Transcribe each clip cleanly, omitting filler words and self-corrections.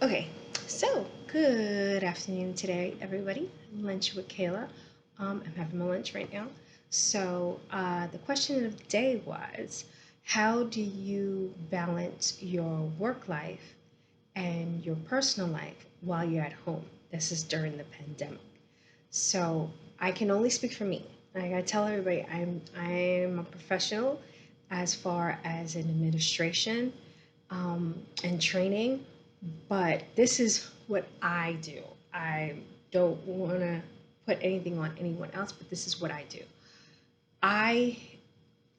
Okay, so good afternoon today, everybody. Lunch with Kayla. I'm having my lunch right now. So the question of the day was, how do you balance your work life and your personal life while you're at home? This is during the pandemic. So I can only speak for me. Like I tell everybody, I'm a professional as far as in administration and training, but this is what I do. I don't want to put anything on anyone else, but this is what I do. I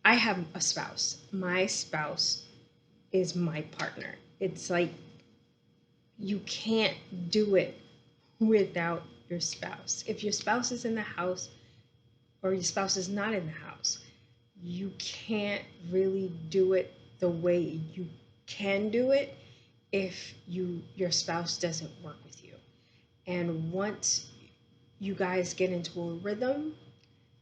I have a spouse. My spouse is my partner. It's like you can't do it without your spouse. If your spouse is in the house or your spouse is not in the house, you can't really do it the way you can do it if your spouse doesn't work with you. And once you guys get into a rhythm,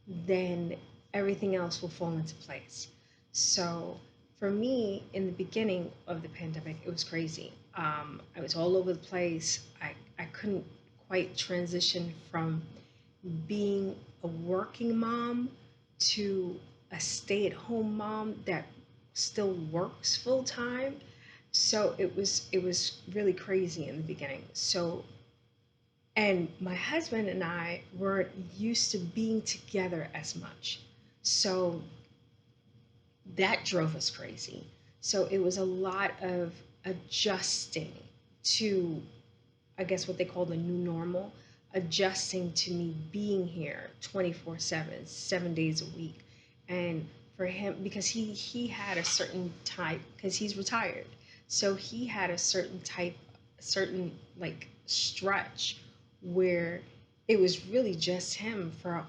then everything else will fall into place. So for me, in the beginning of the pandemic, it was crazy. I was all over the place. I couldn't quite transition from being a working mom to a stay-at-home mom that still works full time. So it was really crazy in the beginning. And my husband and I weren't used to being together as much. So that drove us crazy. So it was a lot of adjusting to, I guess, what they call the new normal, adjusting to me being here 24/7, 7 days a week. And for him, because he had a certain type, because he's retired, so he had a certain type, certain like stretch where it was really just him for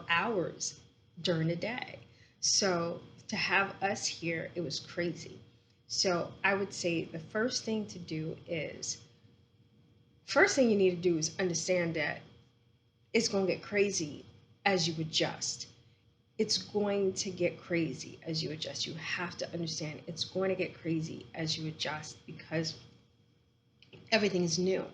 hours during the day. So to have us here, it was crazy. So I would say the first thing to do is first thing you need to do is understand that it's going to get crazy as you adjust. It's going to get crazy as you adjust. You have to understand it's going to get crazy as you adjust because everything is new.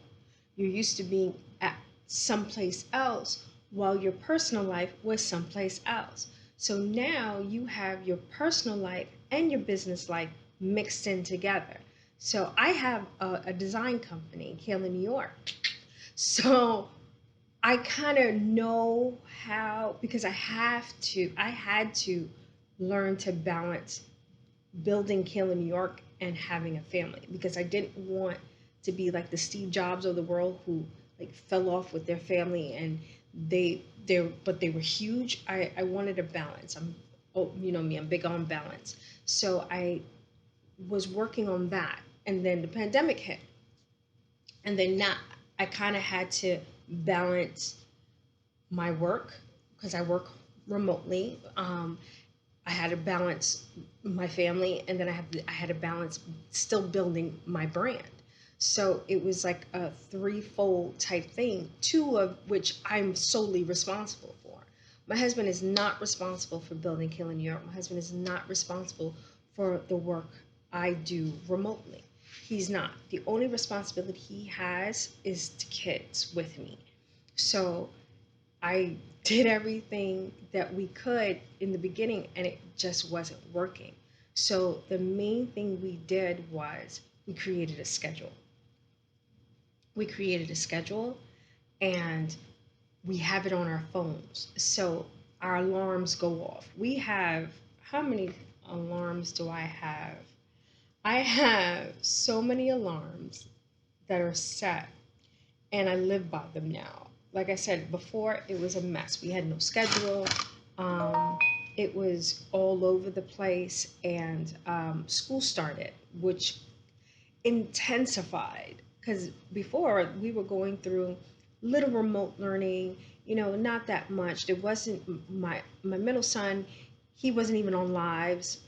You're used to being at someplace else while your personal life was someplace else. So now you have your personal life and your business life mixed in together. So I have a design company in Kayla, New York. So I kind of know how because I had to learn to balance building Kayla, New York and having a family because I didn't want to be like the Steve Jobs of the world who like fell off with their family and they were huge. I wanted a balance. You know me, I'm big on balance. So I was working on that and then the pandemic hit and then now I kind of had to balance my work because I work remotely. I had to balance my family, and then I had to balance still building my brand. So it was like a threefold type thing, two of which I'm solely responsible for. My husband is not responsible for building Killing New York. My husband is not responsible for the work I do remotely. He's not. The only responsibility he has is the kids with me. So I did everything that we could in the beginning and it just wasn't working. So the main thing we did was we created a schedule. We created a schedule and we have it on our phones. So our alarms go off. We have, how many alarms do I have? I have so many alarms that are set and I live by them now. Like I said before, it was a mess. We had no schedule. Um, it was all over the place, and school started, which intensified because before we were going through little remote learning. You know, not that much. There wasn't my middle son. He wasn't even on lives,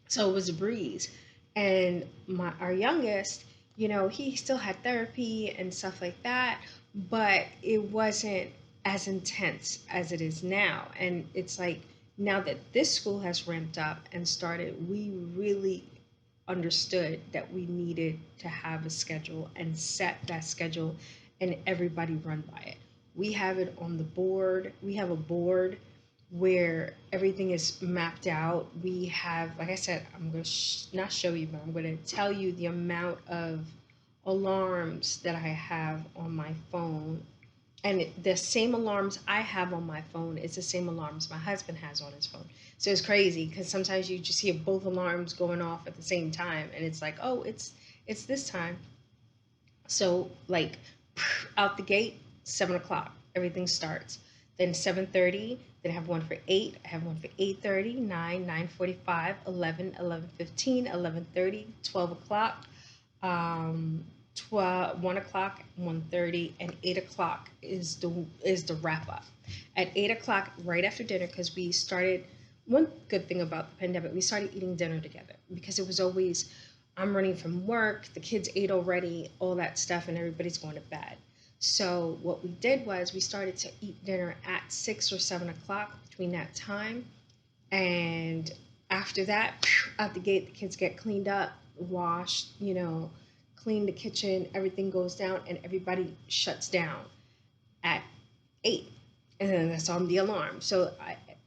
so it was a breeze. And my our youngest, you know, he still had therapy and stuff like that, but it wasn't as intense as it is now. And it's like now that this school has ramped up and started, we really understood that we needed to have a schedule and set that schedule and everybody run by it. We have it on the board. We have a board where everything is mapped out. We have, like I said, I'm going to not show you, but I'm going to tell you the amount of alarms that I have on my phone. And the same alarms I have on my phone is the same alarms my husband has on his phone. So it's crazy because sometimes you just hear both alarms going off at the same time, and it's like, oh, it's this time. So like out the gate, 7 o'clock, everything starts. Then 7:30. Then I have one for 8. I have one for 8:30, 9, 9:45, 11, 11:15, 11:30, 12 o'clock, 1 o'clock, 1:30, and 8 o'clock is the wrap up. At 8 o'clock, right after dinner, because we started. One good thing about the pandemic, we started eating dinner together because it was always I'm running from work, the kids ate already, all that stuff, and everybody's going to bed. So what we did was we started to eat dinner at 6 or 7 o'clock between that time, and after that, out the gate, the kids get cleaned up, washed, clean the kitchen, everything goes down, and everybody shuts down at 8. And then that's on the alarm. So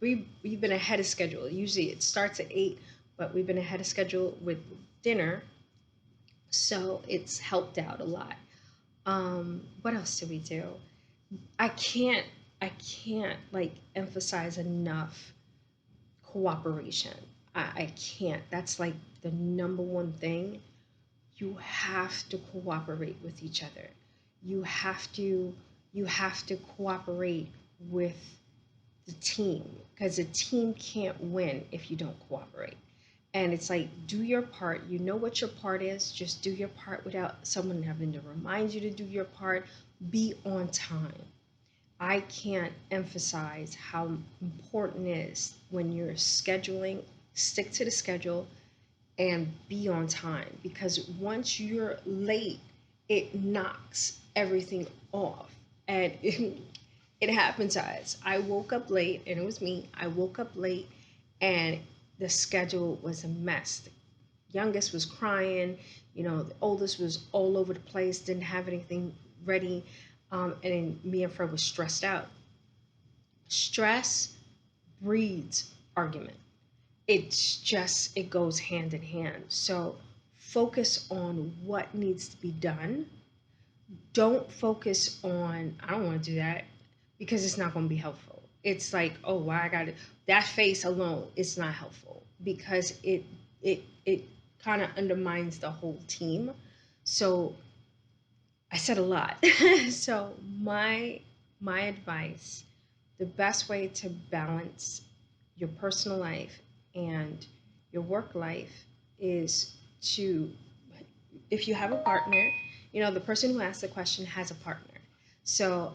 we've been ahead of schedule. Usually it starts at 8, but we've been ahead of schedule with dinner. So it's helped out a lot. What else do we do? I can't I can't like emphasize enough cooperation. I can't. That's like the number one thing. You have to cooperate with each other. You have to you have to cooperate with the team because the team can't win if you don't cooperate. And it's like, do your part. You know what your part is. Just do your part without someone having to remind you to do your part. Be on time. I can't emphasize how important it is when you're scheduling, stick to the schedule and be on time because once you're late, it knocks everything off. And it happened to us. I woke up late, and it was me. I woke up late, and the schedule was a mess. The youngest was crying, the oldest was all over the place, didn't have anything ready, and then me and Fred was stressed out. Stress breeds argument. It goes hand in hand. So focus on what needs to be done. Don't focus on I don't want to do that because it's not going to be helpful. It's like, oh, why I got it. That face alone is not helpful because it kind of undermines the whole team. So I said a lot. So my advice, the best way to balance your personal life and your work life is to, if you have a partner, the person who asked the question has a partner. So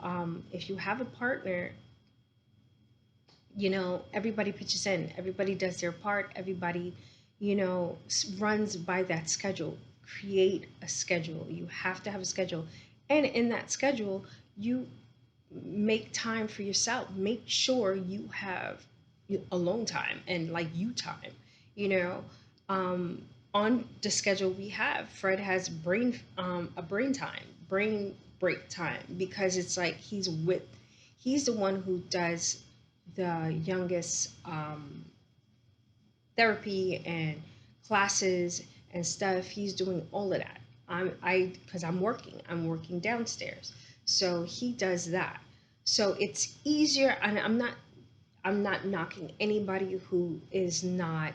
if you have a partner, everybody pitches in, everybody does their part, everybody, runs by that schedule. Create a schedule. You have to have a schedule. And in that schedule, you make time for yourself. Make sure you have alone time and like you time, you know. On the schedule we have, Fred has a brain break time because it's like he's the one who does the youngest therapy and classes and stuff. He's doing all of that. Because I'm working downstairs, so he does that. So it's easier, and I'm not knocking anybody who is not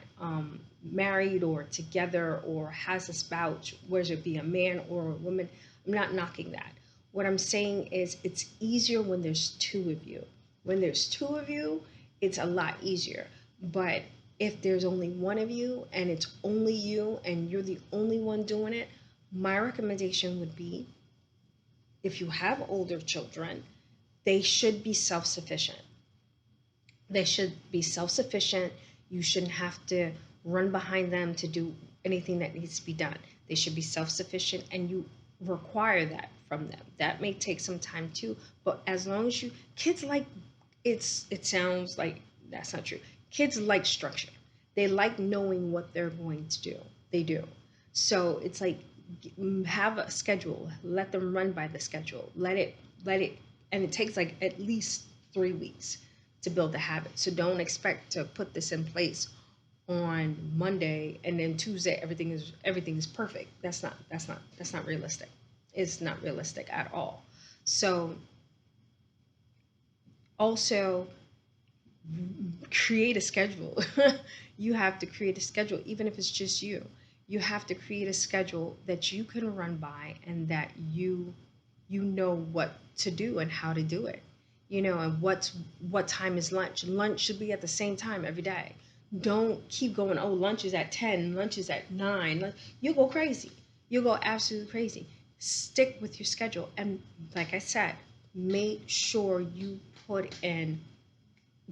married or together or has a spouse, whether it be a man or a woman. I'm not knocking that. What I'm saying is it's easier when there's two of you. When there's two of you, it's a lot easier. But if there's only one of you and it's only you and you're the only one doing it, my recommendation would be if you have older children, they should be self sufficient. They should be self sufficient. You shouldn't have to run behind them to do anything that needs to be done. They should be self sufficient, and you require that from them. That may take some time too, but as long as kids like it sounds like that's not true. Kids like structure. They like knowing what they're going to do. They do. So it's like have a schedule, let them run by the schedule, let it, and it takes like at least 3 weeks to build the habit. So don't expect to put this in place on Monday and then Tuesday everything is perfect. That's not realistic. It's not realistic at all. So also create a schedule. You have to create a schedule, even if it's just you. You have to create a schedule that you can run by and that you know what to do and how to do it. And what time is lunch. Lunch should be at the same time every day. Don't keep going, oh, lunch is at 10, lunch is at 9. You'll go crazy. You'll go absolutely crazy. Stick with your schedule. And like I said, make sure you put in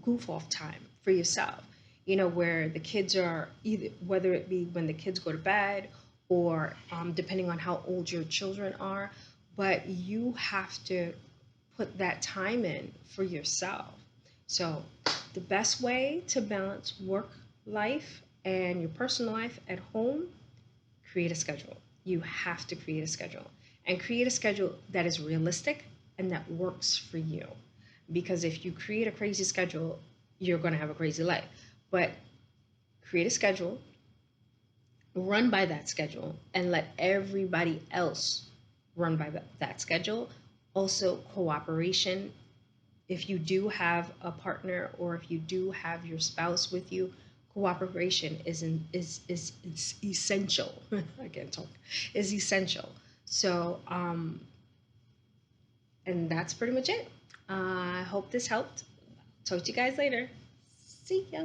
goof off time for yourself, where the kids are either, whether it be when the kids go to bed or depending on how old your children are, but you have to put that time in for yourself. So, the best way to balance work life and your personal life at home, create a schedule. You have to create a schedule and create a schedule that is realistic and that works for you. Because if you create a crazy schedule, you're going to have a crazy life. But create a schedule, run by that schedule, and let everybody else run by that schedule. Also, cooperation. If you do have a partner or if you do have your spouse with you, cooperation is essential. I can't talk. Is essential. So, and that's pretty much it. I hope this helped. Talk to you guys later. See ya.